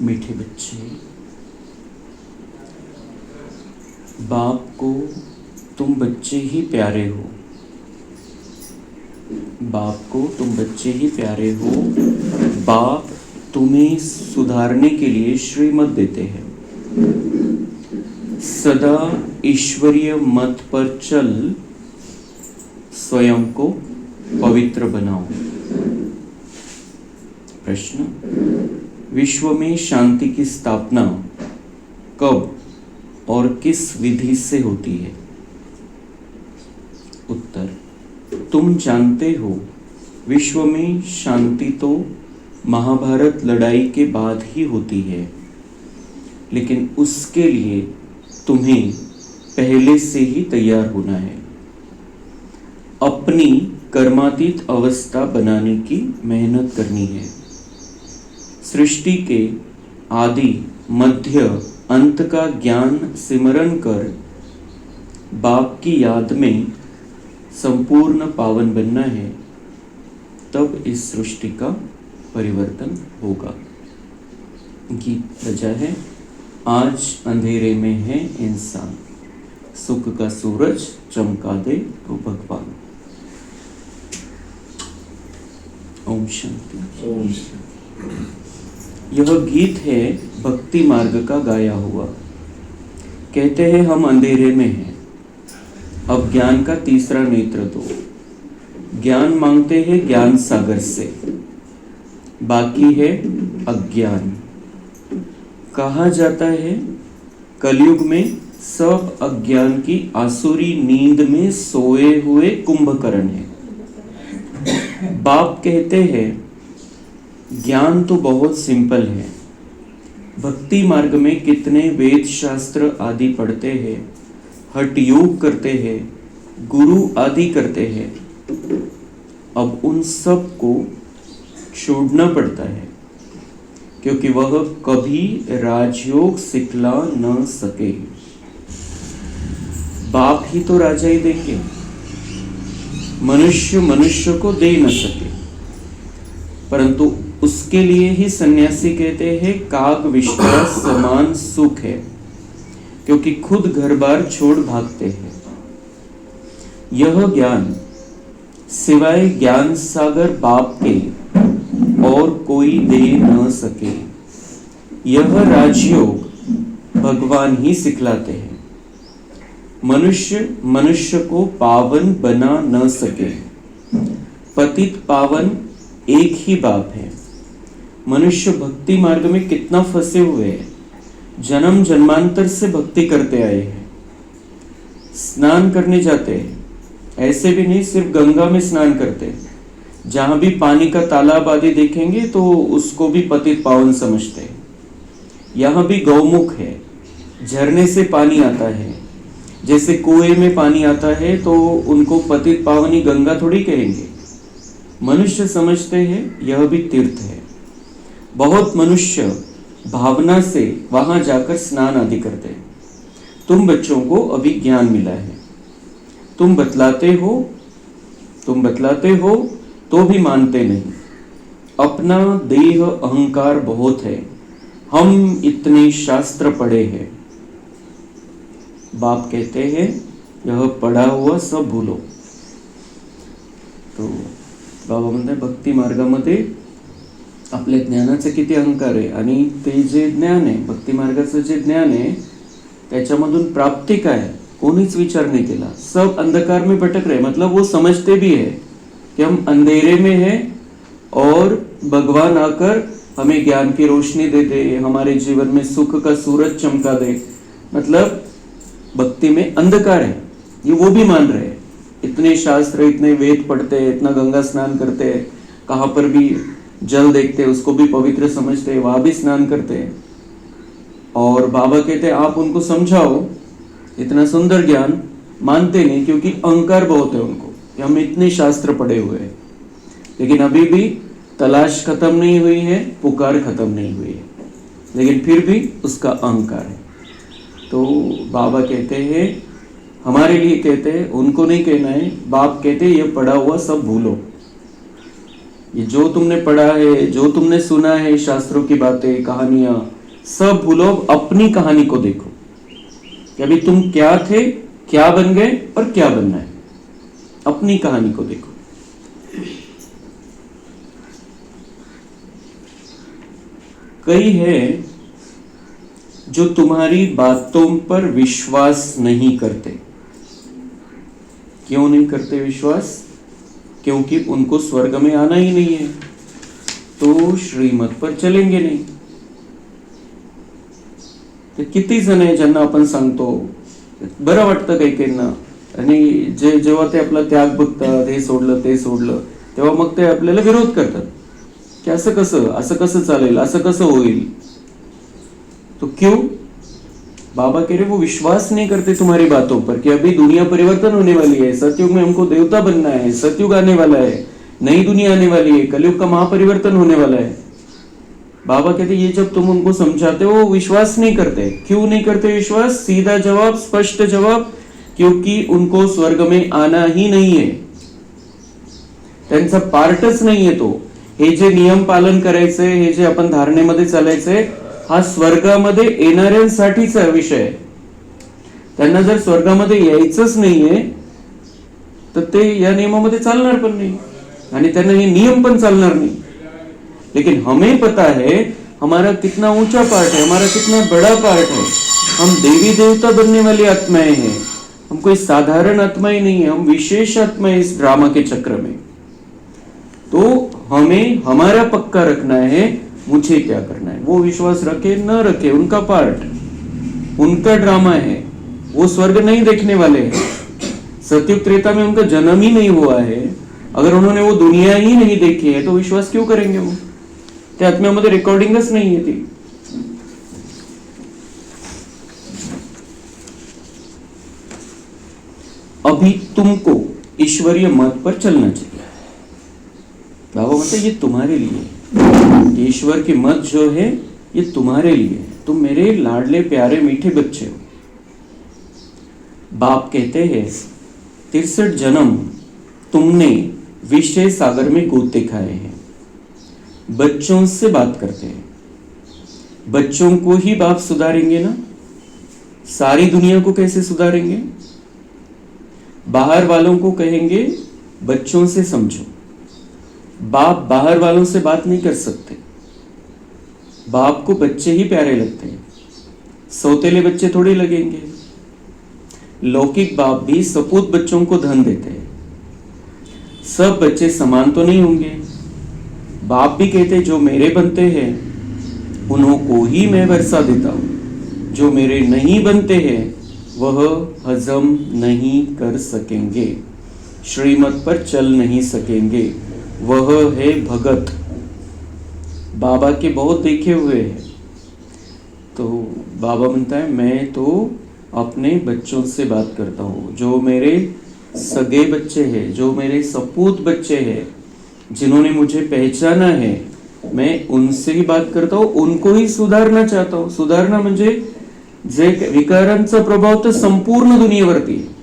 मीठे बच्चे, बाप को तुम बच्चे ही प्यारे हो, बाप को तुम बच्चे ही प्यारे हो। बाप तुम्हें सुधारने के लिए श्रीमत देते हैं। सदा ईश्वरीय मत पर चल स्वयं को पवित्र बनाओ। प्रश्न, विश्व में शांति की स्थापना कब और किस विधि से होती है? उत्तर, तुम जानते हो विश्व में शांति तो महाभारत लड़ाई के बाद ही होती है, लेकिन उसके लिए तुम्हें पहले से ही तैयार होना है। अपनी कर्मातीत अवस्था बनाने की मेहनत करनी है। सृष्टि के आदि मध्य अंत का ज्ञान सिमरन कर बाप की याद में संपूर्ण पावन बनना है, तब इस सृष्टि का परिवर्तन होगा। गीत बजा है, आज अंधेरे में है इंसान, सुख का सूरज चमका दे तो भगवान। ओम शांति। ओम शांति। यह गीत है भक्ति मार्ग का गाया हुआ। कहते हैं हम अंधेरे में हैं, अब ज्ञान का तीसरा नेत्र दो। ज्ञान मांगते हैं ज्ञान सागर से, बाकी है अज्ञान। कहा जाता है कलयुग में सब अज्ञान की आसुरी नींद में सोए हुए कुंभकर्ण है। बाप कहते हैं ज्ञान तो बहुत सिंपल है। भक्ति मार्ग में कितने वेद शास्त्र आदि पढ़ते हैं, हठ योग करते हैं, गुरु आदि करते हैं। अब उन सब को छोड़ना पड़ता है, क्योंकि वह कभी राजयोग सिखला न सके। बाप ही तो राजाई देंगे, मनुष्य मनुष्य को दे न सके। परंतु उसके लिए ही सन्यासी कहते हैं काग विष्टा समान सुख है, क्योंकि खुद घर बार छोड़ भागते हैं। यह ज्ञान सिवाय ज्ञान सागर बाप के और कोई दे न सके। यह राजयोग भगवान ही सिखलाते हैं। मनुष्य मनुष्य को पावन बना न सके। पतित पावन एक ही बाप है। मनुष्य भक्ति मार्ग में कितना फंसे हुए हैं, जन्म जन्मांतर से भक्ति करते आए हैं। स्नान करने जाते हैं, ऐसे भी नहीं सिर्फ गंगा में स्नान करते हैं, जहां भी पानी का तालाब आदि देखेंगे तो उसको भी पतित पावन समझते हैं। यहाँ भी गौमुख है, झरने से पानी आता है। जैसे कुएं में पानी आता है तो उनको पतित पावनी गंगा थोड़ी कहेंगे। मनुष्य समझते हैं यह भी तीर्थ है। बहुत मनुष्य भावना से वहां जाकर स्नान आदि करते हैं। तुम बच्चों को अभी ज्ञान मिला है, तुम बतलाते हो तो भी मानते नहीं। अपना देह अहंकार बहुत है, हम इतने शास्त्र पढ़े हैं। बाप कहते हैं यह पढ़ा हुआ सब भूलो। तो बाबा म्हणते भक्ती मार्गामध्ये आपल्या ज्ञानाचे किती अहंकार आहे, आणि ते जे ज्ञान आहे, भक्ती मार्गाचं जे ज्ञान आहे त्याच्यामधून प्राप्ती काय है कोणीच विचार नहीं केला। सब अंधकार में भटक रहे, मतलब वो समझते भी है कि हम अंधेरे में हैं और भगवान आकर हमें ज्ञान की रोशनी दे दे, हमारे जीवन में सुख का सूरज चमका दे। मतलब भक्ति में अंधकार है, ये वो भी मान रहे हैं। इतने शास्त्र, इतने वेद पढ़ते हैं, इतना गंगा स्नान करते हैं, कहाँ पर भी जल देखते हैं उसको भी पवित्र समझते हैं, वहां भी स्नान करते हैं। और बाबा कहते हैं आप उनको समझाओ, इतना सुंदर ज्ञान मानते नहीं, क्योंकि अहंकार बहुत है उनको कि हम इतने शास्त्र पढ़े हुए हैं। लेकिन अभी भी तलाश खत्म नहीं हुई है, पुकार खत्म नहीं हुई है, लेकिन फिर भी उसका अहंकार है। तो बाबा कहते हैं, हमारे लिए कहते हैं, उनको नहीं कहना है। बाप कहते हैं ये पढ़ा हुआ सब भूलो, ये जो तुमने पढ़ा है, जो तुमने सुना है, शास्त्रों की बातें, कहानियां, सब भूलो, अपनी कहानी को देखो कि अभी तुम क्या थे, क्या बन गए और क्या बनना है। अपनी कहानी को देखो। कई है जो तुम्हारी बातों पर विश्वास नहीं करते। क्यों नहीं करते विश्वास? क्योंकि उनको स्वर्ग में आना ही नहीं है, तो श्रीमत पर चलेंगे नहीं। तर किती जण आहे ज्यांना आपण सांगतो, बरं वाटतं काही काहींना, आणि जेव्हा ते आपला त्याग बघतात, हे सोडलं ते सोडलं, तेव्हा मग ते आपल्याला विरोध करतात की असं कसं चालेल, असं कसं होईल। तो क्यों? बाबा कह रहे वो विश्वास नहीं करते तुम्हारी बातों पर कि अभी दुनिया परिवर्तन होने वाली है, सतयुग में हमको देवता बनना है, सतयुग आने वाला है, नई दुनिया आने वाली है, कलयुग का महापरिवर्तन होने वाला है। बाबा कहते ये जब तुम उनको समझाते हो वो विश्वास नहीं करते। क्यों नहीं करते विश्वास? सीधा जवाब, स्पष्ट जवाब, क्योंकि उनको स्वर्ग में आना ही नहीं है, त्यांचा पार्टच नाहीये तो। हे जे नियम पालन करायचे, हे जे आपण धारणेमध्ये चालायचे, हा स्वर्गामध्ये येणाऱ्यांसाठीचा विषय आहे। त्यांना जर स्वर्गामध्ये यायचंच नाहीये तर ते या नियमामध्ये चालणार पण नाही, आणि त्यांना हे नियम पण चालणार नहीं। लेकिन हमें पता है हमारा कितना ऊंचा पार्ट है, हमारा कितना बड़ा पार्ट है। हम देवी देवता बनने वाली आत्माएं हैं, हम कोई साधारण आत्माएं नहीं है, हम विशेष आत्माएं इस ड्रामा के चक्र में। तो हमें हमारा पक्का रखना है, मुझे क्या करना है। वो विश्वास रखे न रखे, उनका पार्ट, उनका ड्रामा है। वो स्वर्ग नहीं देखने वाले हैं, सतयुग त्रेता में उनका जन्म ही नहीं हुआ है। अगर उन्होंने वो दुनिया ही नहीं देखी है तो विश्वास क्यों करेंगे? वो त्या आत्म्यामध्ये रेकॉर्डिंगच नहीं है ती। अभी तुमको ईश्वरीय मत पर चलना चाहिए। बाबा मतलब ये तुम्हारे लिए, ईश्वर की मत जो है ये तुम्हारे लिए। तुम मेरे लाडले प्यारे मीठे बच्चे हो। बाप कहते हैं 63 जन्म तुमने विषय सागर में गोते खाए हैं। बच्चों से बात करते हैं, बच्चों को ही बाप सुधारेंगे ना, सारी दुनिया को कैसे सुधारेंगे? बाहर वालों को कहेंगे बच्चों से समझो। बाप बाहर वालों से बात नहीं कर सकते। बाप को बच्चे ही प्यारे लगते हैं, सौतेले बच्चे थोड़े लगेंगे। लौकिक बाप भी सपूत बच्चों को धन देते हैं। सब बच्चे समान तो नहीं होंगे। बाप भी कहते जो मेरे बनते हैं उन्हों को ही मैं वर्षा देता हूं, जो मेरे नहीं बनते हैं वह हजम नहीं कर सकेंगे, श्रीमत पर चल नहीं सकेंगे। वह है भगत। बाबा के बहुत देखे हुए हैं। तो बाबा बनता है मैं तो अपने बच्चों से बात करता हूँ, जो मेरे सगे बच्चे हैं, जो मेरे सपूत बच्चे हैं, जिन्होंने मुझे पहचाना है, मैं उनसे ही बात करता हूँ, उनको ही सुधारना चाहता हूँ। सुधारणा म्हणजे जे विकारांचा प्रभाव तर संपूर्ण दुनियेवरती आहे।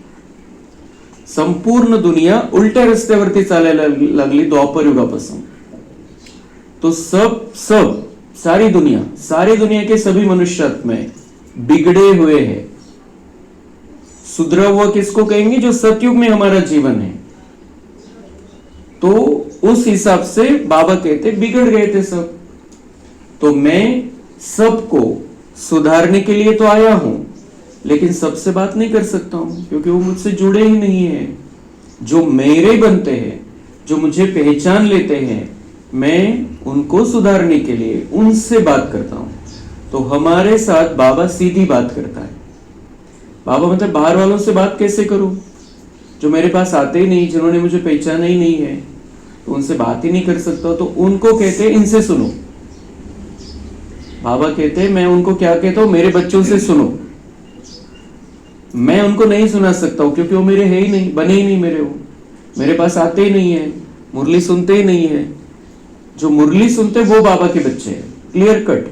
संपूर्ण दुनिया उलट्या रस्त्यावरती चालायला लागली द्वापर युगापासून। तो सारी दुनिया के सभी मनुष्यात्माएं बिगड़े हुए हैं। सुधरा हुआ किसको कहेंगे? जो सतयुग में हमारा जीवन है। तो उस हिसाब से बाबा कहते बिगड़ गए थे सब। तो मैं सबको सुधारने के लिए तो आया हूं, लेकिन सबसे बात नहीं कर सकता हूं, क्योंकि वो मुझसे जुड़े ही नहीं है। जो मेरे बनते हैं, जो मुझे पहचान लेते हैं, मैं उनको सुधारने के लिए उनसे बात करता हूं। तो हमारे साथ बाबा सीधी बात करता है। बाबा मतलब बाहर वालों से बात कैसे करूं? जो मेरे पास आते ही नहीं, जिन्होंने मुझे पहचाना ही नहीं है, तो उनसे बात ही नहीं कर सकता। तो उनको कहते इनसे सुनो। बाबा कहते मैं उनको क्या कहता हूं? मेरे बच्चों से सुनो। मैं उनको नहीं सुना सकता हूं, क्योंकि वो मेरे है ही नहीं, बने ही नहीं मेरे। वो मेरे पास आते ही नहीं है, मुरली सुनते ही नहीं है। जो मुरली सुनते वो बाबा के बच्चे हैं, क्लियर कट।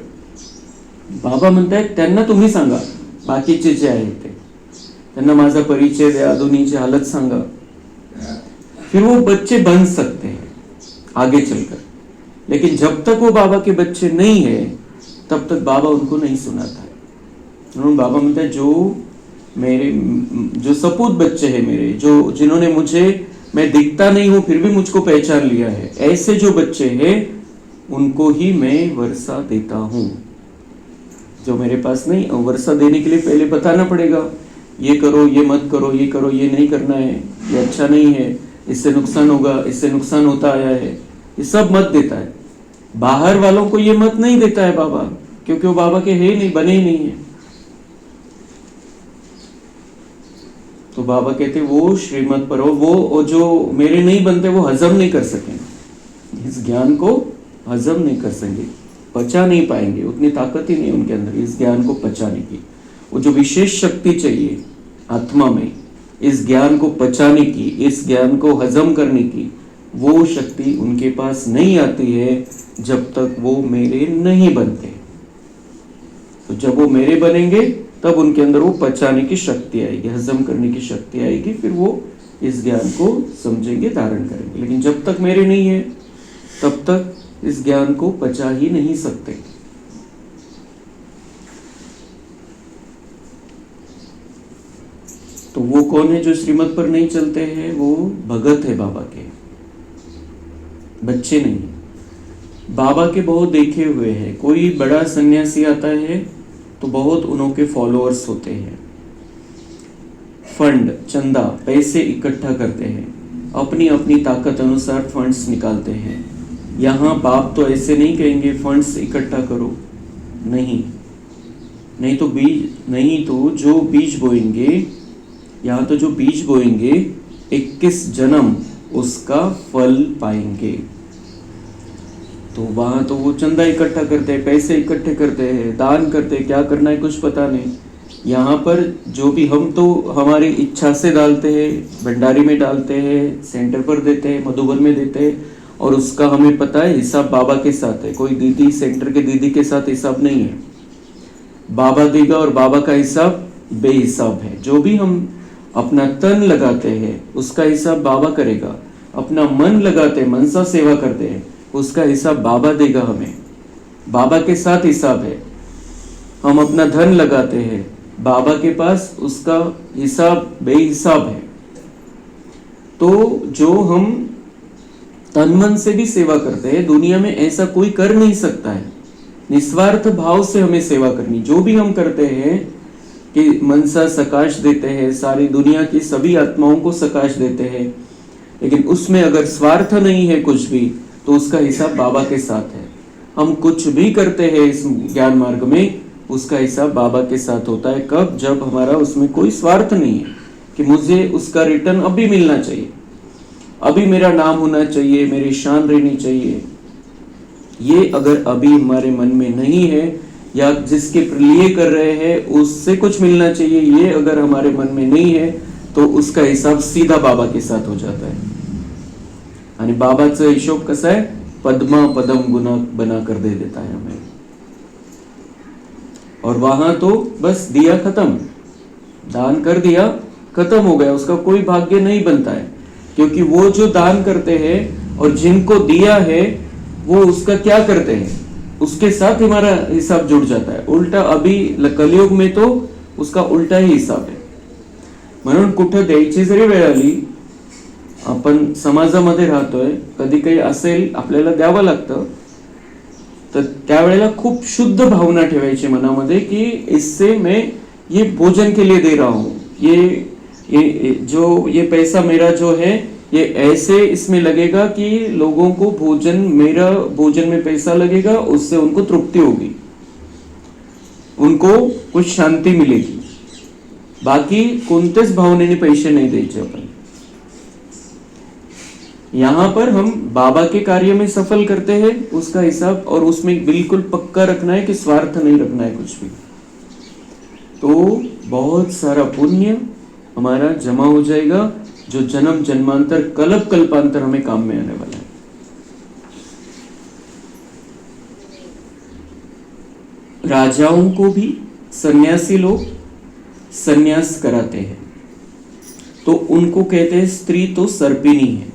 बाबा म्हणतायत त्यांना तुम्ही सांगा, बाकीचे जे आहेत ते त्यांना माझा परिचय द्या, दोन्हीची हालत सांगा, फिर वो बच्चे बन सकते हैं। आगे चलकर। लेकिन जब तक वो बाबा के बच्चे नहीं है तब तक बाबा उनको नहीं सुनाता है। उन्होंने बाबा मिलता है जो सपूत बच्चे हैं मेरे, जो जिन्होंने मुझे, मैं दिखता नहीं हूं फिर भी मुझको पहचान लिया है, ऐसे जो बच्चे हैं उनको ही मैं वर्षा देता हूं। जो मेरे पास नहीं, वर्षा देने के लिए पहले बताना पड़ेगा, ये करो, ये मत करो, ये करो, ये नहीं करना है, ये अच्छा नहीं है, इससे नुकसान होगा, इससे नुकसान होता आया है, ये सब मत देता है। बाहर वालों को ये मत नहीं देता है बाबा, क्योंकि वो बाबा के है नहीं, बने ही नहीं है। तो बाबा कहते वो श्रीमत पर हो, वो जो मेरे नहीं बनते वो हजम नहीं कर सकेंगे, इस ज्ञान को हजम नहीं कर सकेंगे, पचा नहीं पाएंगे, उतनी ताकत ही नहीं उनके अंदर इस ज्ञान को पचाने की। वो जो विशेष शक्ति चाहिए आत्मा में इस ज्ञान को पचाने की, इस ज्ञान को हजम करने की, वो शक्ति उनके पास नहीं आती है जब तक वो मेरे नहीं बनते। तो जब वो मेरे बनेंगे तब उनके अंदर वो पचाने की शक्ति आएगी, हजम करने की शक्ति आएगी, फिर वो इस ज्ञान को समझेंगे, धारण करेंगे। लेकिन जब तक मेरे नहीं है तब तक इस ज्ञान को पचा ही नहीं सकते। तो वो कौन है जो श्रीमत पर नहीं चलते हैं? वो भगत है बाबा के, बच्चे नहीं। बाबा के बहुत देखे हुए हैं, कोई बड़ा सन्यासी आता है तो बहुत उनके फॉलोअर्स होते हैं, फंड, चंदा, पैसे इकट्ठा करते हैं, अपनी अपनी ताकत अनुसार फंड्स निकालते हैं। यहाँ बाप तो ऐसे नहीं कहेंगे फंड्स इकट्ठा करो, नहीं तो जो बीज बोएंगे, यहाँ तो जो बीज बोएंगे 21 जन्म उसका फल पाएंगे। तो वहां तो वो चंदा इकट्ठा करते हैं, पैसे इकट्ठे करते हैं, दान करते हैं, क्या करना है कुछ पता नहीं। यहाँ पर जो भी हम तो हमारी इच्छा से डालते हैं, भंडारी में डालते हैं, सेंटर पर देते हैं, मधुबन में देते हैं, और उसका हमें पता है हिसाब बाबा के साथ है। कोई दीदी सेंटर के दीदी के साथ हिसाब नहीं है, बाबा देगा और बाबा का हिसाब बेहिसाब है। जो भी हम अपना तन लगाते हैं उसका हिसाब बाबा करेगा, अपना मन लगाते हैं, मनसा सेवा करते हैं, उसका हिसाब बाबा देगा हमें, बाबा के साथ हिसाब है। हम अपना धन लगाते हैं बाबा के पास, उसका हिसाब बेहिसाब है। तो जो हम तन मन से भी सेवा करते हैं, दुनिया में ऐसा कोई कर नहीं सकता है। निस्वार्थ भाव से हमें सेवा करनी, जो भी हम करते हैं कि मनसा सकाश देते हैं, सारी दुनिया की सभी आत्माओं को सकाश देते हैं, लेकिन उसमें अगर स्वार्थ नहीं है कुछ भी, तो उसका हिसाब बाबा के साथ है। हम कुछ भी करते हैं इस ज्ञान मार्ग में, उसका हिसाब बाबा के साथ होता है। कब? जब हमारा उसमें कोई स्वार्थ नहीं है कि मुझे उसका रिटर्न अभी मिलना चाहिए, अभी मेरा नाम होना चाहिए, मेरी शान रहनी चाहिए। ये अगर अभी हमारे मन में नहीं है, या जिसके लिए कर रहे हैं उससे कुछ मिलना चाहिए, ये अगर हमारे मन में नहीं है, तो उसका हिसाब सीधा बाबा के साथ हो जाता है। आणि बाबाचा हिशोब कसा आहे? पद्मा पदम गुना बना कर दे देता है हमें। और वहां तो बस दिया खत्म, दान कर दिया खत्म हो गया, उसका कोई भाग्य नहीं बनता है। क्योंकि वो जो दान करते हैं और जिनको दिया है वो उसका क्या करते हैं, उसके साथ हमारा हिसाब जुड़ जाता है। उल्टा अभी कलियुग में तो उसका उल्टा ही हिसाब आहे। म्हणून कुठं द्यायची जरी वेळ आली, आपण समाजामध्ये राहतोय, कधी काही असेल आपल्याला द्यावं लागतं, तर त्यावेळेला खूप शुद्ध भावना ठेवायची मनामध्ये की इससे मैं ये भोजन के लिए दे रहा हूँ, ये पैसा मेरा जो है ये ऐसे इसमें लगेगा कि लोगों को भोजन, मेरा भोजन में पैसा लगेगा, उससे उनको तृप्ति होगी, उनको कुछ शांती मिलेगी। बाकी कोणत्याच भावनेने पैसे नहीं द्यायचे आपण। यहाँ पर हम बाबा के कार्य में सफल करते हैं, उसका हिसाब, और उसमें बिल्कुल पक्का रखना है कि स्वार्थ नहीं रखना है कुछ भी। तो बहुत सारा पुण्य हमारा जमा हो जाएगा, जो जन्म जन्मांतर कल्प कल्पांतर हमें काम में आने वाला है। राजाओं को भी सन्यासी लोग सन्यास कराते हैं, तो उनको कहते हैं स्त्री तो सर्पिणी है।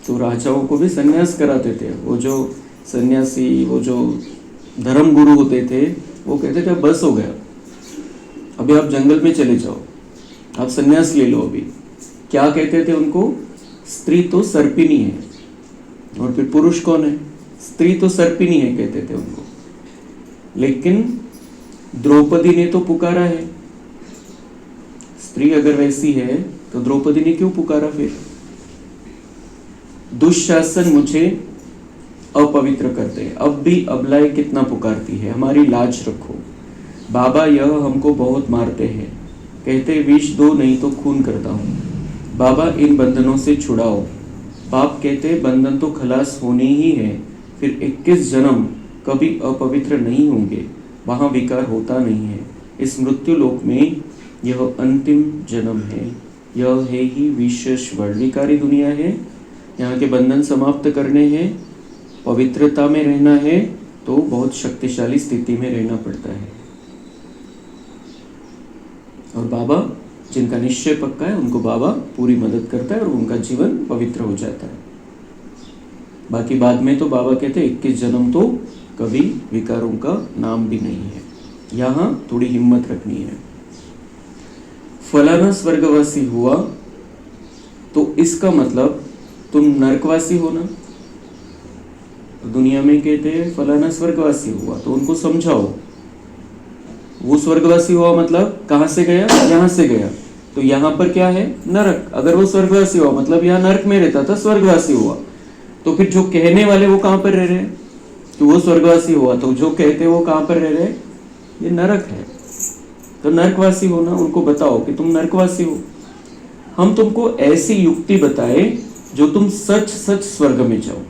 तो राजाओं को भी सन्यास कराते थे। वो जो सन्यासी, वो जो धर्म गुरु होते थे, वो कहते थे बस हो गया, अभी आप जंगल में चले जाओ, आप सन्यास ले लो अभी। क्या कहते थे उनको? स्त्री तो सर्पिनी है। और फिर पुरुष कौन है? स्त्री तो सर्पिनी है कहते थे उनको। लेकिन द्रौपदी ने तो पुकारा है। स्त्री अगर वैसी है तो द्रौपदी ने क्यों पुकारा फिर? दुशासन मुझे अपवित्र करते हैं, अब भी अबलाएं कितना पुकारती है, हमारी लाज रखो। बाबा यह हमको बहुत मारते हैं, कहते विष दो नहीं तो खून करता हूँ, बाबा इन बंधनों से छुड़ाओ। बाप कहते बंधन तो खलास होने ही है, फिर 21 जन्म कभी अपवित्र नहीं होंगे, वहाँ विकार होता नहीं है। इस मृत्यु लोक में यह अंतिम जन्म है, यह है ही विशेष वर्णिकारी दुनिया है। यहाँ के बंधन समाप्त करने हैं, पवित्रता में रहना है, तो बहुत शक्तिशाली स्थिति में रहना पड़ता है। और बाबा जिनका निश्चय पक्का है उनको बाबा पूरी मदद करता है और उनका जीवन पवित्र हो जाता है। बाकी बाद में तो बाबा कहते हैं 21 जन्म तो कभी विकारों का नाम भी नहीं है। यहाँ थोड़ी हिम्मत रखनी है। फलाना स्वर्गवासी हुआ तो इसका मतलब तुम नरकवासी हो ना। दुनिया में कहते हैं फलाना स्वर्गवासी हुआ, तो उनको समझाओ वो स्वर्गवासी हुआ मतलब कहाँ से गया? यहाँ से गया, तो यहाँ पर क्या है? नरक। अगर वो स्वर्गवासी हुआ मतलब यहाँ नरक में रहता था, स्वर्गवासी हुआ, तो फिर जो कहने वाले वो कहाँ पर रह रहे हैं? कि वो स्वर्गवासी हुआ, तो जो कहते वो कहाँ पर रह रहे हैं? ये नरक है। तो नरकवासी हो ना, उनको बताओ कि तुम नरकवासी हो। हम तुमको ऐसी युक्ति बताए जो तुम सच सच स्वर्ग में जाओ।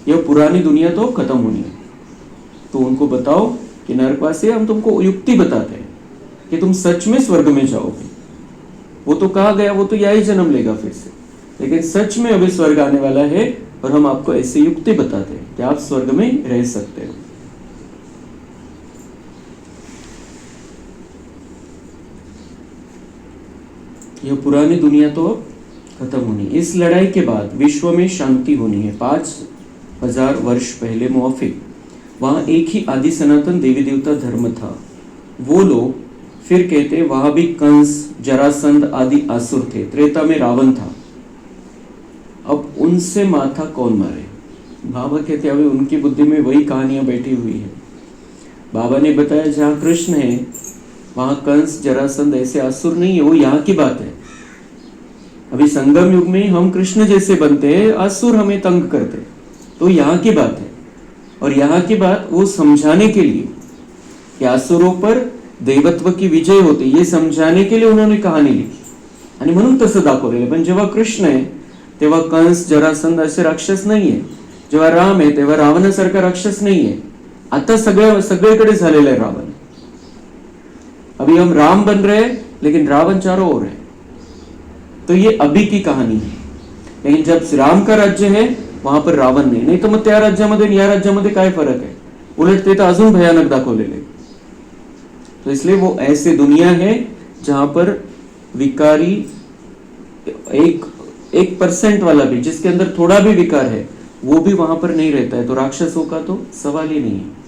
यह पुरानी दुनिया तो खत्म होनी है, तो उनको बताओ कि नरकवासी, हम तुमको युक्ति बताते हैं कि तुम सच में स्वर्ग में जाओगे। वो तो कहा गया, वो तो यही जन्म लेगा फिर से, लेकिन सच में अभी स्वर्ग आने वाला है और हम आपको ऐसी युक्ति बताते हैं कि आप स्वर्ग में रह सकते हो। यह पुरानी दुनिया तो खत्म होनी। इस लड़ाई के बाद विश्व में शांति होनी है। 5000 वर्ष पहले मौफिक वहां एक ही आदि सनातन देवी देवता धर्म था। वो लोग फिर कहते वहां भी कंस, जरासंध आदि आसुर थे। त्रेता में रावण था। अब उनसे माथा कौन मारे? बाबा कहते अभी उनकी बुद्धि में वही कहानियां बैठी हुई है। बाबा ने बताया जहाँ कृष्ण है वहां कंस, जरासंध ऐसे आसुर नहीं है, वो यहाँ की बात है। अभी संगम युग में हम कृष्ण जैसे बनते हैं, आसुर हमें तंग करते, तो यहाँ की बात है। और यहाँ की बात वो समझाने के लिए कि आसुरों पर दैवत्व की विजय होती, ये समझाने के लिए उन्होंने कहानी लिखी आणि म्हणून तसं दाखवलेलं। पण जेव्हा कृष्ण आहे तेव्हा कंस, जरासंध असे राक्षस नाहीये, जेव्हा राम आहे तेव्हा रावणासारखा राक्षस नाहीये। आता सगळीकडे झालेला है रावण। अभी हम राम बन रहे हैं लेकिन रावण चारों ओर है। तो ये अभी की कहानी है, लेकिन जब राम का राज्य है वहां पर रावण नाही तर मग त्या राज्यामध्ये आणि या राज्यामध्ये काय फरक आहे? उलट ते तर अजून भयानक दाखवलेले। तो इसलिए वो ऐसे दुनिया है जहां पर विकारी 1% वाला भी, जिसके अंदर थोड़ा भी विकार है, वो भी वहां पर नहीं रहता है। तो राक्षसों का तो सवाल ही नहीं है।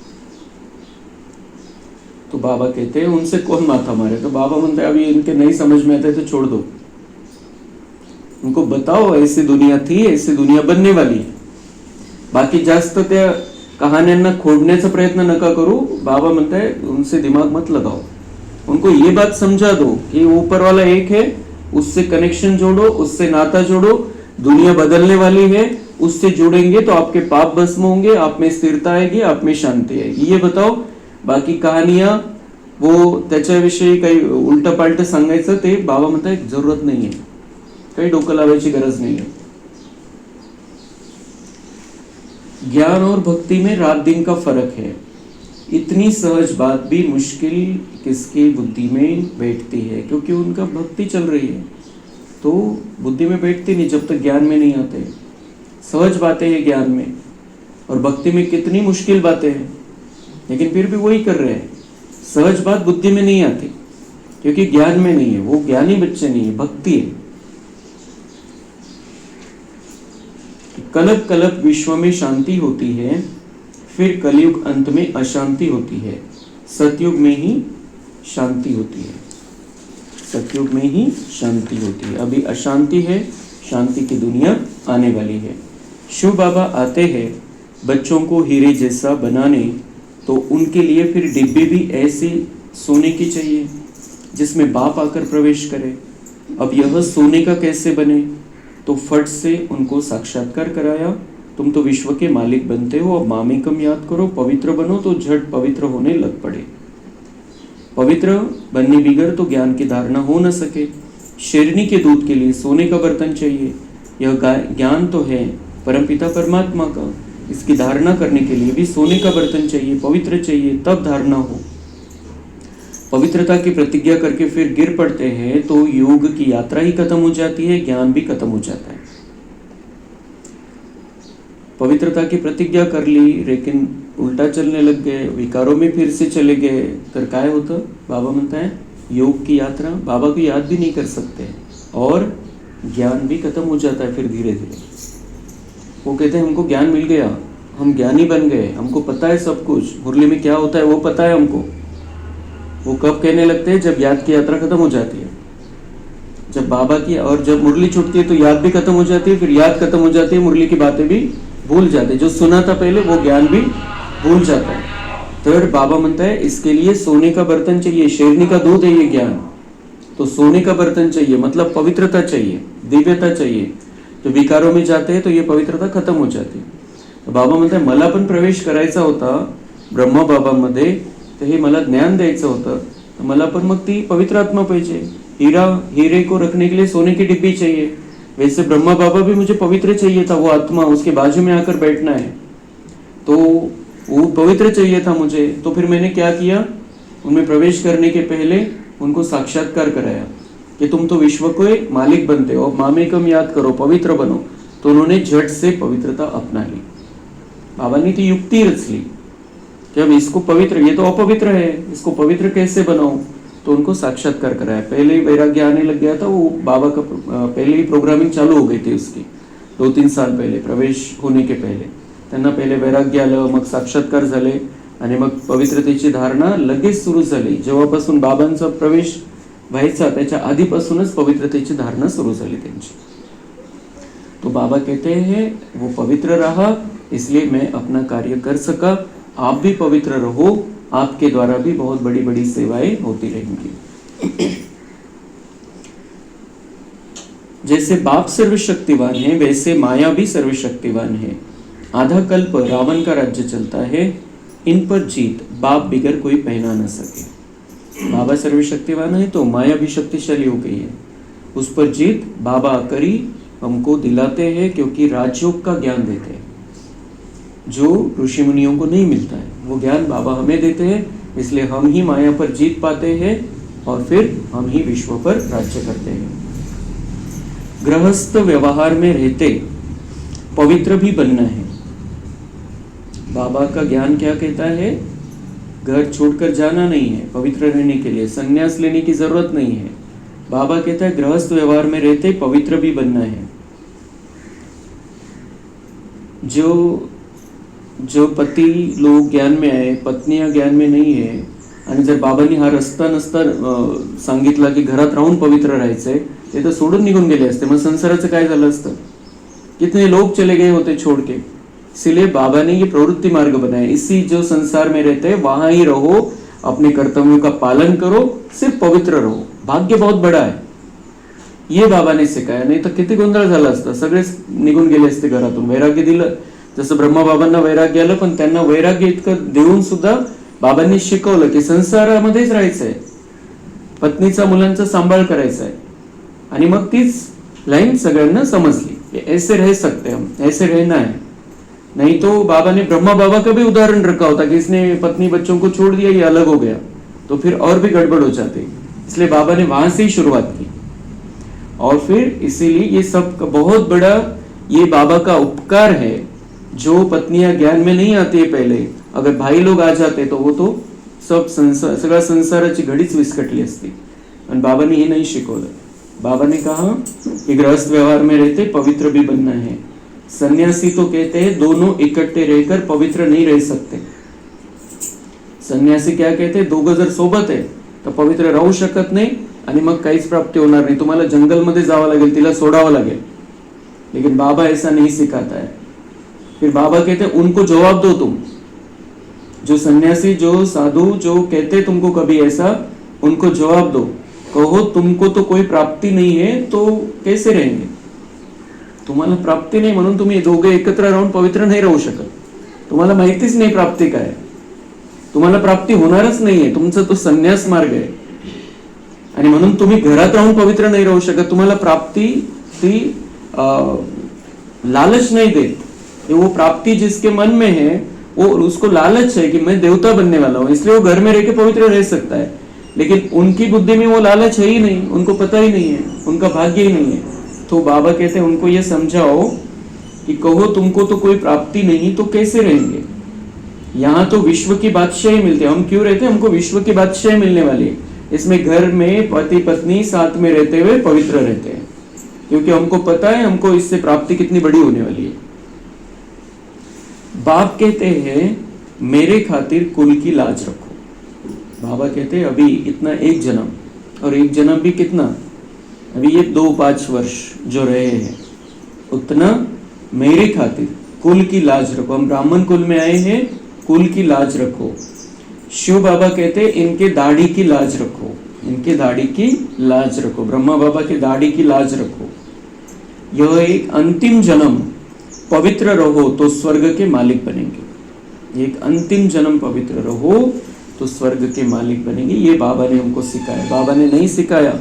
तो बाबा कहते हैं उनसे कौन माथा मारे? तो बाबा म्हणते अभी इनके नहीं समझ में आता है तो छोड़ दो, उनको बताओ ऐसी दुनिया थी, ऐसी दुनिया बनने वाली है। बाकी जास्त त्या कहाण्यांना खोडण्याचा प्रयत्न नका करू। बाबा म्हणता है उनसे दिमाग मत लगाओ, उनको ये बात समझा दो कि ऊपर वाला एक है, उससे कनेक्शन जोड़ो, उससे नाता जोड़ो, दुनिया बदलने वाली है, उससे जुड़ेंगे तो आपके पाप भस्म होंगे, आप में स्थिरता आएगी, आप में शांति आएगी। ये बताओ। बाकी कहानियां वो त्याच्याविषयी काही उलट पालट सांगायचं ते बाबा म्हणतात जरूरत नाहीये, काही डोकं लावायची गरज नहीं है। ज्ञान और भक्ति में रात दिन का फर्क है। इतनी सहज बात भी मुश्किल किसकी बुद्धि में बैठती है? क्योंकि उनका भक्ति चल रही है, तो बुद्धि में बैठती नहीं जब तक ज्ञान में नहीं आते। सहज बातें हैं ज्ञान में, और भक्ति में कितनी मुश्किल बातें हैं, लेकिन फिर भी वही कर रहे हैं। सहज बात बुद्धि में नहीं आती क्योंकि ज्ञान में नहीं है, वो ज्ञानी बच्चे नहीं है, भक्ति है। कलप कलप विश्व में शांति होती है, फिर कलयुग अंत में अशांति होती है, सतयुग में ही शांति होती है। सतयुग में ही शांति होती है। अभी अशांति है, शांति की दुनिया आने वाली है। शिव बाबा आते हैं बच्चों को हीरे जैसा बनाने, तो उनके लिए फिर डिब्बे भी ऐसी सोने की चाहिए जिसमें बाप आकर प्रवेश करे। अब यह सोने का कैसे बने? तो फट से उनको साक्षात्कार कराया, तुम तो विश्व के मालिक बनते हो, अब मामेकम याद करो, पवित्र बनो, तो झट पवित्र होने लग पड़े। पवित्र बनने बिगर तो ज्ञान की धारणा हो न सके। शेरनी के दूध के लिए सोने का बर्तन चाहिए। यह ज्ञान तो है परमपिता परमात्मा का, इसकी धारणा करने के लिए भी सोने का बर्तन चाहिए, पवित्र चाहिए, तब धारणा हो। पवित्रता की प्रतिज्ञा करके फिर गिर पड़ते हैं तो योग की यात्रा ही खत्म हो जाती है, ज्ञान भी खत्म हो जाता है। पवित्रता की प्रतिज्ञा कर ली लेकिन उल्टा चलने लग गए, विकारों में फिर से चले गए, तर काय होतं? बाबा म्हणता है योग की यात्रा बाबा को याद भी नहीं कर सकते और ज्ञान भी खत्म हो जाता है। फिर धीरे धीरे वो कहते हैं हमको ज्ञान मिल गया, हम ज्ञानी बन गए, हमको पता है सब कुछ, मुरली में क्या होता है वो पता है हमको। वो कब कहने लगते हैं? जब याद की यात्रा खत्म हो जाती है, जब बाबा की, और जब मुरली छूटती है तो याद भी खत्म हो जाती है, फिर याद खत्म हो जाती है, मुरली की बातें भी भूल जाते, जो सुना था पहले वो ज्ञान भी भूल जाता है। तो बाबा म्हणता है इसके लिए सोने का बर्तन चाहिए, शेरनी का दूध है ये ज्ञान, तो सोने का बर्तन चाहिए, मतलब पवित्रता चाहिए, दिव्यता चाहिए। तो विकारों में जाते हैं तो ये पवित्रता खत्म हो जाती है। तो बाबा म्हणता है मला पण प्रवेश करायचा होता ब्रह्मा बाबांमध्ये, तर हे मला ज्ञान द्यायचं होतं, तर मला पण मग ती पवित्र आत्मा पाहिजे। हीरे को रखने के लिए सोने की डिब्बी चाहिए, वैसे ब्रह्मा बाबा भी मुझे पवित्र चाहिए था, वो आत्मा उसके बाजू में आकर बैठना है, तो वो पवित्र चाहिए था मुझे। तो फिर मैंने क्या किया, उनमें प्रवेश करने के पहले उनको साक्षात्कार कराया कि तुम तो विश्व के मालिक बनते हो, मामेकम याद करो, पवित्र बनो। तो उन्होंने झट से पवित्रता अपना ली। बाबा ने तो युक्ति रच ली कि अब इसको पवित्र, ये तो अपवित्र है, इसको पवित्र कैसे बनाऊं? तो उनको साक्षात्कार कराया। पहले ही वैराग्य आने लग गया था, वो बाबा का पहले ही प्रोग्रामिंग चालू हो गई थी उसकी, 2-3 साल पहले प्रवेश होने के पहले त्यांना पहिले वैराग्य आलं, मग साक्षात्कार झाले आणि मग पवित्रतेची धारणा लगेच सुरू झाली। जेव्हापासून बाबांचा प्रवेश व्हायचा त्याच्या आधीपासूनच पवित्रतेची धारणा सुरू झाली त्यांची। तो बाबा कहते हैं वो पवित्र रहा इसलिए मैं अपना कार्य कर सका, आप भी पवित्र रहो, आपके द्वारा भी बहुत बड़ी बड़ी सेवाएं होती रहेंगी। जैसे बाप सर्वशक्तिवान है वैसे माया भी सर्वशक्तिवान है। आधा कल्प रावण का राज्य चलता है, इन पर जीत बाप बिगर कोई पहना न सके। बाबा सर्वशक्तिवान है तो माया भी शक्तिशाली हो गई है, उस पर जीत बाबा करी हमको दिलाते हैं, क्योंकि राजयोग का ज्ञान देते हैं जो ऋषि मुनियों को नहीं मिलता है, वो ज्ञान बाबा हमें देते हैं, इसलिए हम ही माया पर जीत पाते हैं और फिर हम ही विश्व पर राज्य करते हैं। गृहस्थ व्यवहार में रहते पवित्र भी बनना है। बाबा का ज्ञान क्या कहता है? घर छोड़कर जाना नहीं है, पवित्र रहने के लिए संन्यास लेने की जरूरत नहीं है। बाबा कहता है गृहस्थ व्यवहार में रहते पवित्र भी बनना है। जो पति लोग ज्ञान में आहे, पत्नियां ज्ञान में नाही आहे, आणि जर बाबांनी हा रस्ता नसता सांगितला की घरात राहून पवित्र राहायचंय, ते तर सोडून निघून गेले असते, मग संसाराचं काय झालं असतं? कितने लोग चले गए होते छोड़ के। इसलिए बाबा ने ये प्रवृत्ति मार्ग बनाया, इसी जो संसार में रहते हैं वहां ही रहो, अपने कर्तव्यों का पालन करो, सिर्फ पवित्र रहो, भाग्य बहुत बड़ा है, ये बाबा ने सिखाया। नहीं तर किती गोंधळ झाला असता, सगळेच निघून गेले असते घरातून। वैराग्य दिलं, जसं ब्रह्मा बाबांना वैराग्य आलं, पण त्यांना वैराग्य इतकं देऊन सुद्धा बाबांनी शिकवलं की संसारामध्येच राहायचंय, पत्नीचा मुलांचा सांभाळ करायचा आहे। आणि मग तीच लाईन सगळ्यांना समजली, ऐसे रह सकते हम, ऐसे रहना है। नहीं तो बाबा ने ब्रह्मा बाबा का भी उदाहरण रखा होता कि इसने पत्नी बच्चों को छोड़ दिया, ये अलग हो गया, तो फिर और भी गड़बड़ हो जाती। इसलिए बाबा ने वहां से ही शुरुआत की, और फिर इसीलिए ये सब बहुत बड़ा ये बाबा का उपकार है। जो पत्नियां ज्ञान में नहीं आती है पहले, अगर भाई लोग आ जाते तो वो तो सब संसार, सगळ्या संसाराची घडीच विस्कटली असती, आणि बाबांनी हे नाही शिकवलं। बाबा ने कहा कि गृहस्थ व्यवहार में रहते पवित्र भी बनना है। सन्यासी तो कहते हैं दोनों इकट्ठे रहकर पवित्र नहीं रह सकते. संन्यासी क्या कहते, दोघं जर सोबत आहे तर पवित्र राहू शकत नाही आणि मग काहीच प्राप्ती होणार नाही, तुम्हाला जंगलमध्ये जावं लागेल, तिला सोडावं लागेल. लेकिन बाबा ऐसा नहीं सिखाता है. फिर बाबा कहते उनको जवाब दो तुम, जो सन्यासी जो साधु जो कहते तुमको कभी ऐसा, उनको जवाब दो, कहो तुमको तो कोई प्राप्ति नहीं है तो कैसे रहेंगे. तुम्हाला प्राप्ती नाही म्हणून तुम्ही दोघे एकत्र राहून पवित्र नाही राहू शकत. तुम्हाला माहितीच नाही प्राप्ती काय, तुम्हाला प्राप्ती होणारच नाहीये, तुमचा तो संन्यास मार्ग आहे आणि म्हणून तुम्ही घरात राहून पवित्र नाही राहू शकत. तुम्हाला प्राप्ती ती लालच नहीं देती. वो प्राप्ति जिसके मन में है वो उसको लालच है कि मैं देवता बनने वाला हूं, इसलिए वो घर में रह के पवित्र रह सकता है. लेकिन उनकी बुद्धि में वो लालच है ही नहीं, उनको पता ही नहीं है, उनका भाग्य ही नहीं है. तो बाबा कहते हैं उनको ये समझाओ कि कहो तुमको तो कोई प्राप्ति नहीं तो कैसे रहेंगे. यहाँ तो विश्व की बादशाही मिलती है, हम क्यों रहते हैं, हमको विश्व की बादशाही मिलने वाली है. इसमें घर में पति पत्नी साथ में रहते हुए पवित्र रहते हैं, क्योंकि हमको पता है हमको इससे प्राप्ति कितनी बड़ी होने वाली है. बाप कहते हैं मेरे खातिर कुल की लाज रखो. बाबा कहते हैं अभी इतना एक जन्म, और एक जन्म भी कितना, अभी ये 2-5 वर्ष जो रहे हैं, उतना मेरे खातिर कुल की लाज रखो. हम ब्राह्मण कुल में आए हैं, कुल की लाज रखो. शिव बाबा कहते इनके दाढ़ी की लाज रखो, इनके दाढ़ी की लाज रखो. ब्रह्मा बाबा की दाढ़ी की लाज रखो. यह एक अंतिम जन्म पवित्र रहो तो स्वर्ग के मालिक बनेंगे. एक अंतिम जन्म पवित्र रहो तो स्वर्ग के मालिक बनेंगे. ये बाबा ने हमको सिखाया. बाबा ने नहीं सिखाया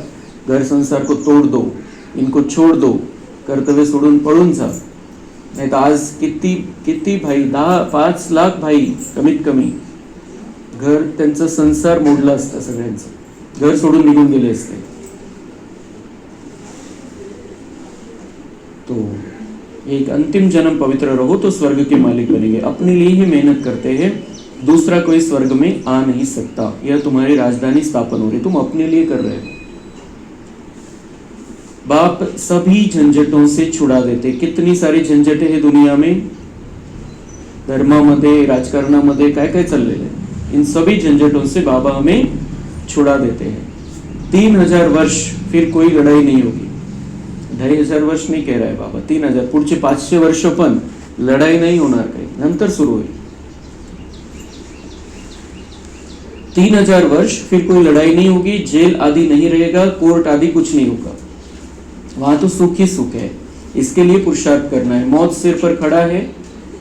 घर संसार को तोड़ दो, इनको छोड़ दो, कर्तव्य सोडून पळून जा. नाही तर आज किती भाई 5 लाख भाई कमीत कमी घर त्यांचा संसार मोडला असता, सगळ्यांचं घर सोडून निघून गेले असते. तो एक अंतिम जन्म पवित्र रहो तो स्वर्ग के मालिक बनेंगे. अपने लिए ही मेहनत करते हैं, दूसरा कोई स्वर्ग में आ नहीं सकता. यह तुम्हारी राजधानी स्थापन हो रही, तुम अपने लिए कर रहे हो. बाप सभी झंझटों से छुड़ा देते. कितनी सारी झंझटें हैं दुनिया में, धर्मामध्ये, राजकारणामध्ये काय काय चाललेलं आहे, इन सभी झंझटों से बाबा हमें छुड़ा देते हैं. 3000 वर्ष फिर कोई लड़ाई नहीं होगी. 2500 वर्ष नहीं कह रहा है बाबा, 3000 पुढचे 500 वर्ष पण लढाई नाही होणार, काही नंतर सुरू होईल. 3000 वर्ष फिर कोई लड़ाई नहीं होगी, जेल आदि नहीं रहेगा, कोर्ट आदि कुछ नहीं होगा. वहां तो सुख ही सुख है. इसके लिए पुरुषार्थ करना है. मौत सिर पर खड़ा है,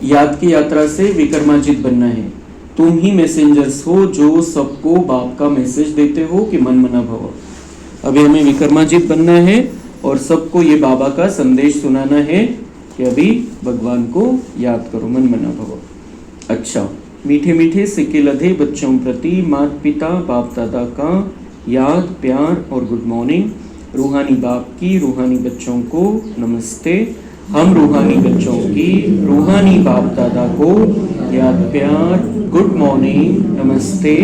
याद की यात्रा से विक्रमाजित बनना है. तुम ही मैसेंजर्स हो जो सबको बाप का मैसेज देते हो कि मन मना भव. अभी हमें विक्रमाजित बनना है और सबको ये बाबा का संदेश सुनाना है कि अभी भगवान को याद करो, मन मना भव. अच्छा, मीठे मीठे सिक्के लधे बच्चों प्रति माता पिता बाप दादा का याद प्यार और गुड मॉर्निंग. रूहानी बाप की रूहानी बच्चों को नमस्ते. हम रूहानी बच्चों की रूहानी बाप दादा को याद प्यार गुड मॉर्निंग नमस्ते.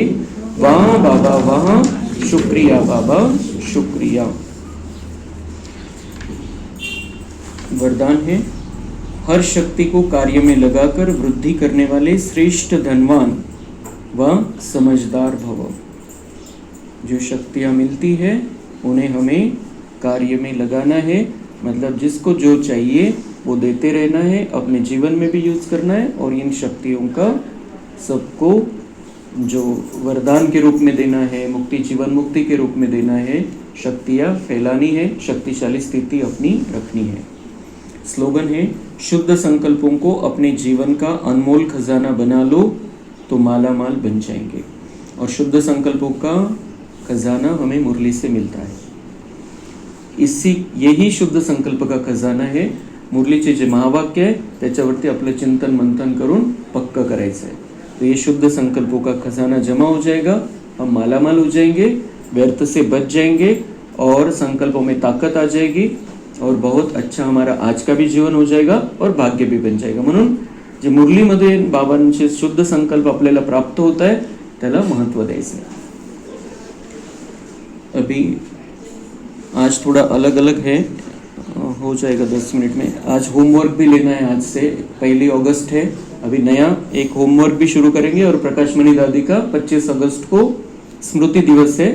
वाह बाबा वाह, शुक्रिया बाबा शुक्रिया. वरदान है हर शक्ति को कार्य में लगाकर वृद्धि करने वाले श्रेष्ठ धनवान व समझदार भव. जो शक्तियां मिलती है उन्हें हमें कार्य में लगाना है, मतलब जिसको जो चाहिए वो देते रहना है, अपने जीवन में भी यूज करना है और इन शक्तियों का सबको जो वरदान के रूप में देना है, मुक्ति जीवन मुक्ति के रूप में देना है, शक्तियाँ फैलानी है, शक्तिशाली स्थिति अपनी रखनी है. स्लोगन है शुद्ध संकल्पों को अपने जीवन का अनमोल खजाना बना लो तो माला माल बन जाएंगे. और शुद्ध संकल्पों का खजाना हमें मुरली से मिलता है. यही शुद्ध संकल्प का खजाना है. मुरलीचे जे महावाक्य आहे त्याच्यावरती आपलं चिंतन मंथन करून पक्का करायचं आहे. तो ये शुद्ध संकल्पों का खजाना जमा हो जाएगा, हम मालामाल हो जाएंगे, व्यर्थ से बच जाएंगे और संकल्पों में ताकत आ जाएगी और बहुत अच्छा हमारा आज का भी जीवन हो जाएगा और भाग्य भी बन जाएगा. म्हणून जे मुरलीमध्ये बाबांचे शुद्ध संकल्प आपल्याला प्राप्त होत आहे त्याला महत्व द्यायचं आहे. अभी आज थोड़ा अलग अलग है. हो जाएगा 10 मिनट में। आज होमवर्क भी लेना है, आज से 1 अगस्त है, अभी नया एक होमवर्क भी शुरू करेंगे। और प्रकाशमणि दादी का 25 अगस्त को स्मृति दिवस है,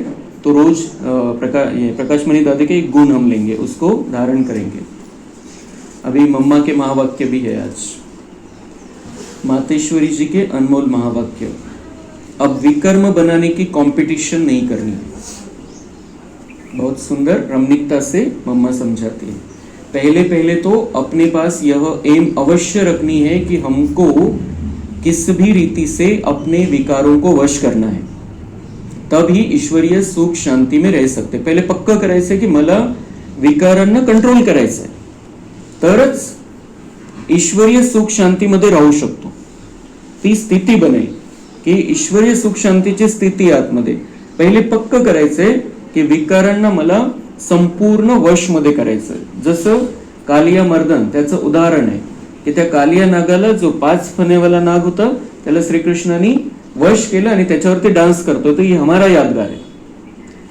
तो रोज प्रकाशमणि दादी के एक गुण हम लेंगे, उसको धारण करेंगे। अभी मम्मा के महावाक्य भी है आज, मातेश्वरी जी के अनमोल महावाक्य। अब विकर्म बनाने की कंपटीशन नहीं करनी है, बहुत सुंदर रमणीकता से मम्मा समझाती है। पहले पहले तो अपने पास यह एम अवश्य रखनी है कि हमको किस भी रीति से अपने विकारों को वश करना है, तभी ईश्वरीय सुख शांती में रह सकते। पहले पक्का करायचं की मला विकारांना कंट्रोल करायचंय, तरच ईश्वरीय सुख शांतीमध्ये राहू शकतो। ती स्थिती बने की ईश्वरीय सुख शांतीची स्थिती आतमध्ये पहिले पक्क करायचंय की विकारांना मला संपूर्ण वश मध्ये करायचं। जसं कालिया मर्दन त्याचं उदाहरण आहे की त्या कालिया नागाला जो 5 फणेवाला नाग होता त्याला श्रीकृष्णाने वश केलं आणि त्याच्यावरती डांस करतो, तो ये हमारा यादगार है।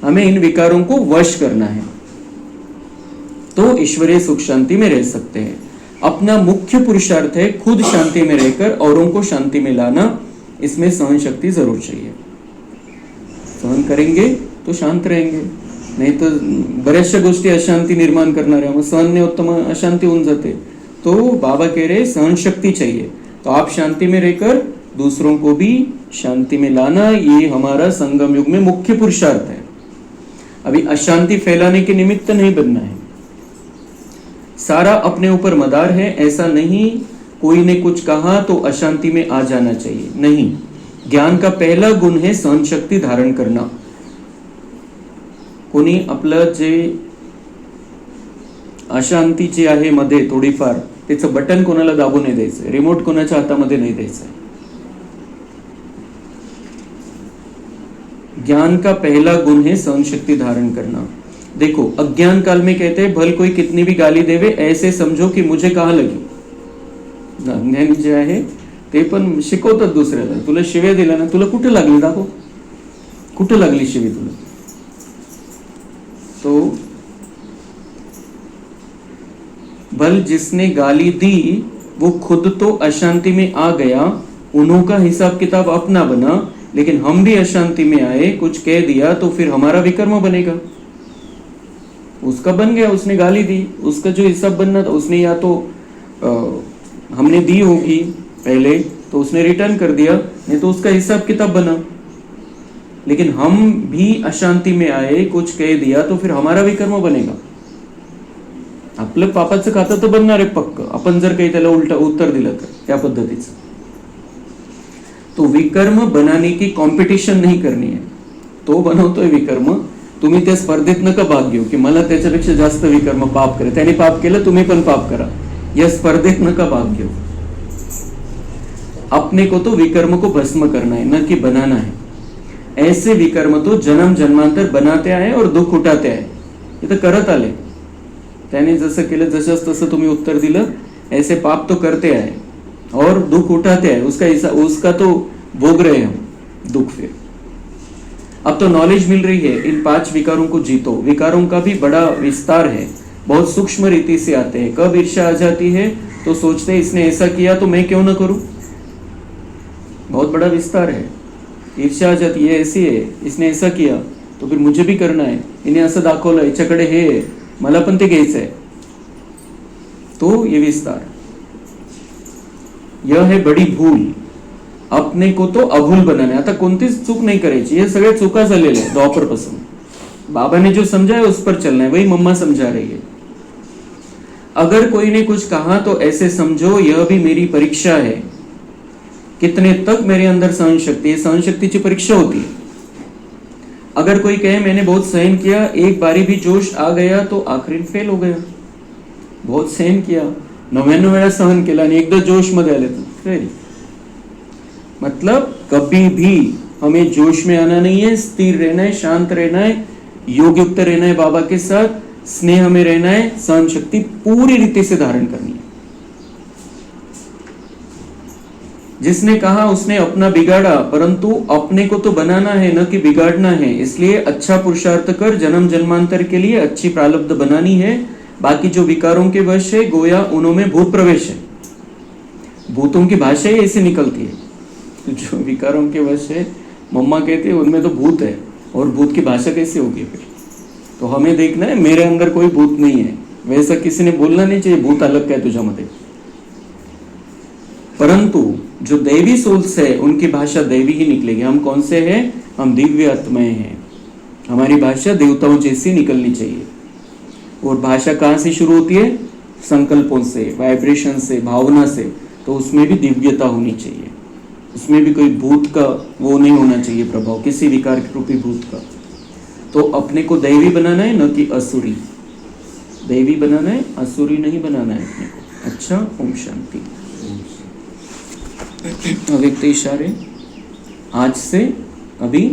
हमें इन विकारों को वश करना है, तो ईश्वरीय सुख शांति में रह सकते हैं। अपना मुख्य पुरुषार्थ है खुद शांति में रहकर औरों को शांति में लाना। इसमें सहन शक्ति जरूर चाहिए, सहन करेंगे तो शांत रहेंगे, नाही तर बऱ्याचशा गोष्टी अशांती निर्माण करणाऱ्या, मग सहन नहीं होत मग अशांति होऊन जाते। तो बाबा कह रहे सहन शक्ति चाहिए, तो आप शांति में रहकर दूसरों को भी शांति में लाना, ये हमारा संगम युग में मुख्य पुरुषार्थ है। अभी अशांति फैलाने के निमित्त नहीं बनना है। सारा अपने ऊपर मदार है, ऐसा नहीं कोई ने कुछ कहा तो अशांति में आ जाना चाहिए, नहीं। ज्ञान का पहला गुण है सहन शक्ति धारण करना। कोणी आपलं जे अशांती जी आहे मध्ये थोडीफार, त्याचं बटन कोणाला दाबू नाही द्यायचं, रिमोट कोणाच्या हातामध्ये नाही द्यायचं। ज्ञान का पहला गुण है सहन शक्ति धारण करना। देखो अज्ञान काल में कहते हैं भल कोई कितनी भी गाली देवे ऐसे समझो कि मुझे कहाँ लगी। ज्ञानी जे आहे ते पण शिकवतात दुसऱ्याला, तुला शिव्या दिल्या ना, तुला कुठे लागली दाखव, कुठे लागली शिवी तुला। तो भल जिसने गाली दी वो खुद तो अशांति में आ गया, उन्हों का हिसाब किताब अपना बना, लेकिन हम भी अशांति में आए, कुछ कह दिया तो फिर हमारा विकर्म बनेगा। उसका बन गया, उसने गाली दी, उसका जो हिसाब बनना था उसने या तो हमने दी होगी पहले तो उसने रिटर्न कर दिया, नहीं तो उसका हिसाब किताब बना। लेकिन हम भी अशांति में आए, कुछ कह दिया तो फिर हमारा विकर्म बनेगा। आपलं पापाचं खातं तर बनणार आहे पक्क, आपण जर काही त्याला उलट उत्तर दिलं तर त्या पद्धतीचं। तो विकर्म बनाने की कॉम्पिटिशन नहीं करनी है, तो बनवतोय विकर्म, तुम्ही त्या स्पर्धेत नका भाग घेऊ की मला त्याच्यापेक्षा जास्त विकर्म पाप करे, त्याने पाप केलं तुम्ही पण पाप करा, या स्पर्धेत नका भाग घेऊ। अपने को तो विकर्म को भस्म करना है, न कि बनाना है। ऐसे विकर्म तो जन्म जन्मांतर बनाते आए और दुख उठाते आए, ये तो करत आले। त्याने जसं केलं जसं तसं तुम्ही उत्तर दिलं, ऐसे पाप तो करते आए और दुख उठाते आए, उसका तो भोग रहे हम दुख। फिर अब तो नॉलेज मिल रही है, इन 5 विकारों को जीतो। विकारों का भी बड़ा विस्तार है, बहुत सूक्ष्म रीति से आते हैं। कब ईर्ष्या आ जाती है तो सोचते हैं इसने ऐसा किया तो मैं क्यों ना करूं, बहुत बड़ा विस्तार है। ईर्ष्या आ जाती है, ऐसी है, इसने ऐसा किया तो फिर मुझे भी करना है, इन्हें असं दाखवलं, याच्याकडे हे मला पण ते घ्यायचं आहे, तो ये विस्तार। यह है बड़ी भूल, अपने को तो अभूल बनाने। आता कोणतीच चूक नहीं करायची, ये सगळे चुका झालेले आहेत द्वापरपासून। बाबा ने जो समझा है उस पर चलना है, वही मम्मा समझा रही है। अगर कोई ने कुछ कहा तो ऐसे समझो यह भी मेरी परीक्षा है, कितने तक मेरे अंदर सहन शक्ति है। सहन शक्ति की परीक्षा होती है। अगर कोई कहे मैंने बहुत सहन किया, एक बारी भी जोश आ गया तो आखिरी फेल हो गया। बहुत सहन किया, 99 वेळा सहन केला आणि एकदा जोश मध्ये आले तो फेल। मतलब कभी भी हमें जोश में आना नहीं है, स्थिर रहना है, शांत रहना है, योग युक्त रहना है, बाबा के साथ स्नेह में रहना है, सहन शक्ति पूरी रीति से धारण करनी है। जिसने कहा उसने अपना बिगाड़ा, परंतु अपने को तो बनाना है न कि बिगाड़ना है। इसलिए अच्छा पुरुषार्थ कर जन्म जन्मांतर के लिए अच्छी प्रारब्ध बनानी है, बाकी जो विकारों के वश है गोया उनमें भूत प्रवेश है। भूतों की भाषा ही ऐसे निकलती है। जो विकारों के वश है मम्मा कहते हैं उनमें तो भूत है, और भूत की भाषा कैसे होगी फिर? तो हमें देखना है मेरे अंदर कोई भूत नहीं है, वैसा किसी ने बोलना नहीं चाहिए भूत अलग का है तुझा मत। परंतु जो देवी सोल्स है उनकी भाषा देवी ही निकलेगी। हम कौन से हैं? हम दिव्य आत्माएं हैं। हमारी भाषा देवताओं जैसी निकलनी चाहिए। और भाषा कहाँ से शुरू होती है? संकल्पों से, वाइब्रेशन से, भावना से। तो उसमें भी दिव्यता होनी चाहिए, उसमें भी कोई भूत का वो नहीं होना चाहिए प्रभाव, किसी विकार रूपी भूत का। तो अपने को दैवी बनाना है, न कि असुरी। दैवी बनाना है, असुरी नहीं बनाना है अपने को। अच्छा, ओम शांति। अव्यक्त इशारे आज से अभी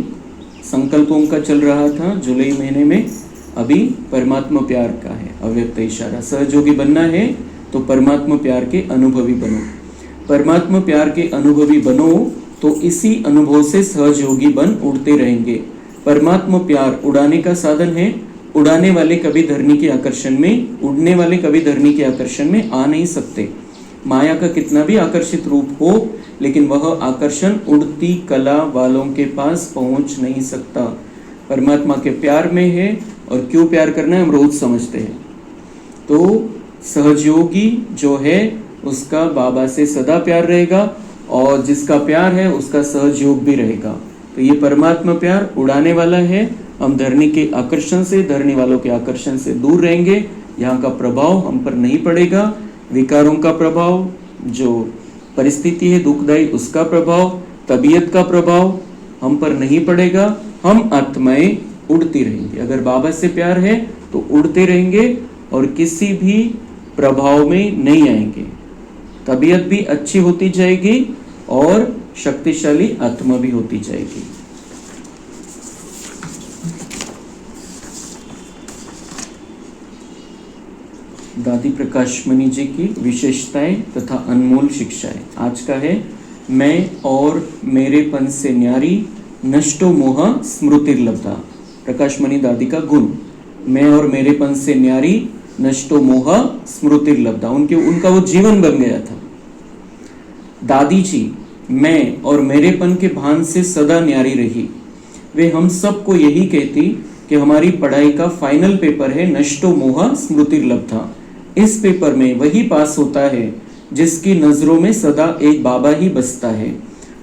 संकल्पों का चल रहा था जुलाई महीने में, अभी परमात्मा प्यार का है अव्यक्त इशारा। सहयोगी बनना है तो परमात्मा प्यार के अनुभवी बनो। परमात्मा प्यार के अनुभवी बनो तो इसी अनुभव से सहयोगी बन उड़ते रहेंगे। परमात्मा प्यार उड़ाने का साधन है। उड़ाने वाले कभी धरनी के आकर्षण में, उड़ने वाले कभी धरनी के आकर्षण में आ नहीं सकते। माया का कितना भी आकर्षित रूप हो, लेकिन वह आकर्षण उड़ती कला वालों के पास पहुंच नहीं सकता। परमात्मा के प्यार में है, और क्यों प्यार करना है हम रोज समझते हैं। तो सहयोगी जो है उसका बाबा से सदा प्यार रहेगा, और जिसका प्यार है उसका सहयोग भी रहेगा। तो ये परमात्मा प्यार उड़ाने वाला है। हम धरनी के आकर्षण से, धरनी वालों के आकर्षण से दूर रहेंगे। यहाँ का प्रभाव हम पर नहीं पड़ेगा। विकारों का प्रभाव, जो परिस्थिति है दुखदायी, उसका प्रभाव, तबीयत का प्रभाव हम पर नहीं पड़ेगा। हम आत्माएं उड़ती रहेंगे। अगर बाबा से प्यार है तो उड़ते रहेंगे और किसी भी प्रभाव में नहीं आएंगे। तबीयत भी अच्छी होती जाएगी और शक्तिशाली आत्मा भी होती जाएगी। दादी प्रकाशमणि जी की विशेषताएं तथा अनमोल शिक्षाएं। आज का है मैं और मेरेपन से न्यारी नष्टो मोह स्मृतिर्लब्धा। प्रकाशमणि दादी का गुण, मैं और मेरेपन से न्यारी नष्टो मोह स्मृतिर्लब्धा। उनका वो जीवन बन गया था। दादी जी मैं और मेरेपन के भान से सदा न्यारी रही। वे हम सबको यही कहती कि हमारी पढ़ाई का फाइनल पेपर है नष्टो मोह स्मृतिर्लब्धा। इस पेपर में वही पास होता है जिसकी नजरों में सदा एक बाबा ही बसता है।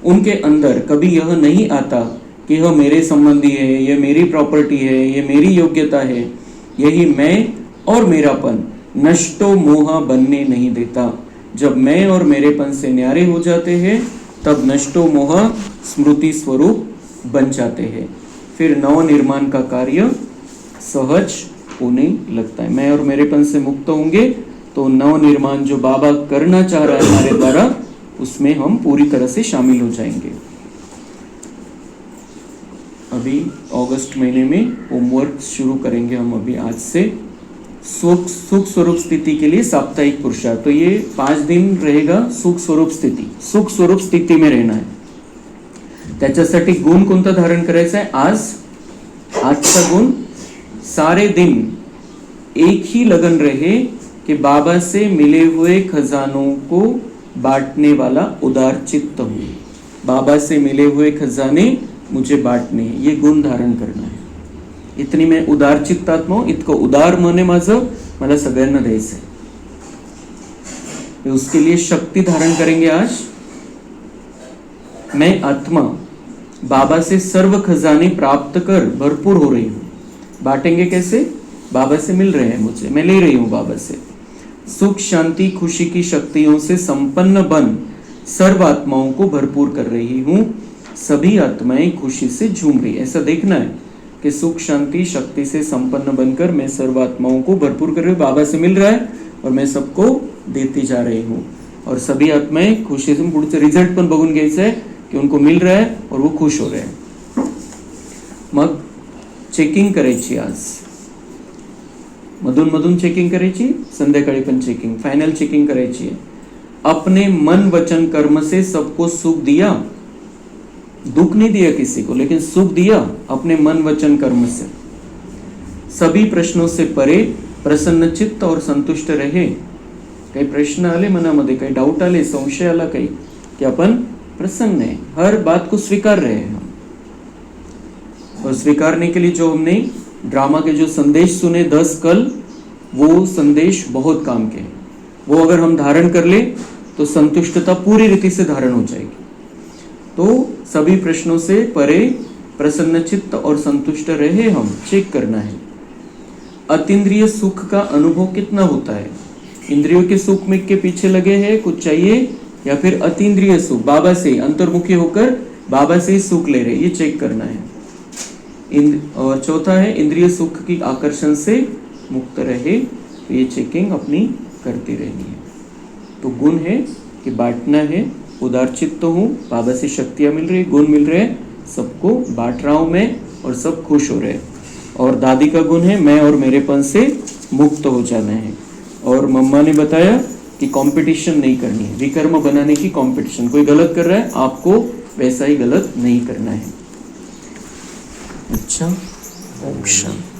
उनके अंदर कभी यह नहीं आता कि यह मेरे संबंधी है, यह मेरी प्रॉपर्टी है, यह मेरी योग्यता है। यही मैं और मेरापन नष्टो मोह बनने नहीं देता। जब मैं और मेरेपन से न्यारे हो जाते हैं तब नष्टो मोह स्मृति स्वरूप बन जाते हैं। फिर नव निर्माण का कार्य सहज होने लगता है। मैं और मेरेपन से मुक्त होंगे तो नव निर्माण जो बाबा करना चाह रहा है हमारे द्वारा, उसमें हम पूरी तरह से शामिल हो जाएंगे। अभी अगस्त महीने में होमवर्क शुरू करेंगे हम अभी आज से। सुख स्वरूप स्थिति के लिए साप्ताहिक पुरुषार्थ। तो ये 5 दिन रहेगा सुख स्वरूप स्थिति। सुख स्वरूप स्थिति में रहना है। त्याच्यासाठी गुण कोणता धारण करायचा आहे? आजचा गुण सारे दिन एक ही लगन रहे कि बाबा से मिले हुए खजानों को बांटने वाला उदार चित्त हूँ। बाबा से मिले हुए खजाने मुझे बांटणे, ये गुण धारण करना है। इतनी मैं उदार चित्तात्मा, इतकं उदार मन आहे माझं, मला सगळ्यांना द्यायचं है। उसके लिए शक्ति धारण करेंगे आज। मैं आत्मा बाबा से सर्व खजाने प्राप्त कर भरपूर हो रही हूँ। बांटेंगे कैसे? बाबा से मिल रहे हैं मुझे, मैं ले रही हूँ बाबा से। सुख शांति खुशी की शक्तियों से संपन्न बन सर्व आत्माओं को भरपूर कर रही हूँ। सभी आत्माएं खुशी से झूम रही। ऐसा देखना है कि सुख शांति शक्ति से संपन्न बनकर मैं सर्व आत्माओं को भरपूर कर रही हूँ। बाबा से मिल रहा है और मैं सबको देती जा रही हूँ, और सभी आत्माएं खुशी से। पुढचं रिझल्ट पण बघून घ्यायचं आहे की उनको मिल रहा है और वो खुश हो रहे हैं। मग चेकिंग करायची आज, मधून मधून चेकिंग करायची, संध्याकाळी पण चेकिंग, फाइनल चेकिंग करायची है। अपने मन वचन कर्म से सबको सुख दिया, दुख नहीं दिया किसी को, लेकिन सुख दिया अपने मन वचन कर्म से। सभी प्रश्नों से परे प्रसन्न चित्त और संतुष्ट रहे. काही प्रश्न आले मनामध्ये, काही डाऊट आले, संशय आला काही, कि अपन प्रसन्न है, हर बात को स्वीकार रहे हैं हम. और स्वीकारने के लिए जो हमने ड्रामा के जो संदेश सुने 10 कल, वो संदेश बहुत काम के हैं. वो अगर हम धारण कर ले तो संतुष्टता पूरी रीति से धारण हो जाएगी. तो सभी प्रश्नों से परे प्रसन्न चित्त और संतुष्ट रहे हम चेक करना है. अतीन्द्रिय सुख का अनुभव कितना होता है? इंद्रियों के सुख में के पीछे लगे हैं, कुछ चाहिए, या फिर अतीन्द्रिय सुख, बाबा से अंतर्मुखी होकर बाबा से ही सुख ले रहे, ये चेक करना है. और चौथा है इंद्रिय सुख की आकर्षण से मुक्त रहे, तो ये चेकिंग अपनी करती रहनी है. तो गुण है कि बांटना है, उदार चित्त हूँ, बाबा से शक्तियाँ मिल रही, गुण मिल रहे, सबको बांट रहा हूँ मैं और सब खुश हो रहे. और दादी का गुण है मैं और मेरेपन से मुक्त हो जाना है. और मम्मा ने बताया कि कंपटीशन नहीं करनी है, विकर्म बनाने की कंपटीशन. कोई गलत कर रहा है, आपको वैसा ही गलत नहीं करना है. अच्छा, ओम शांति.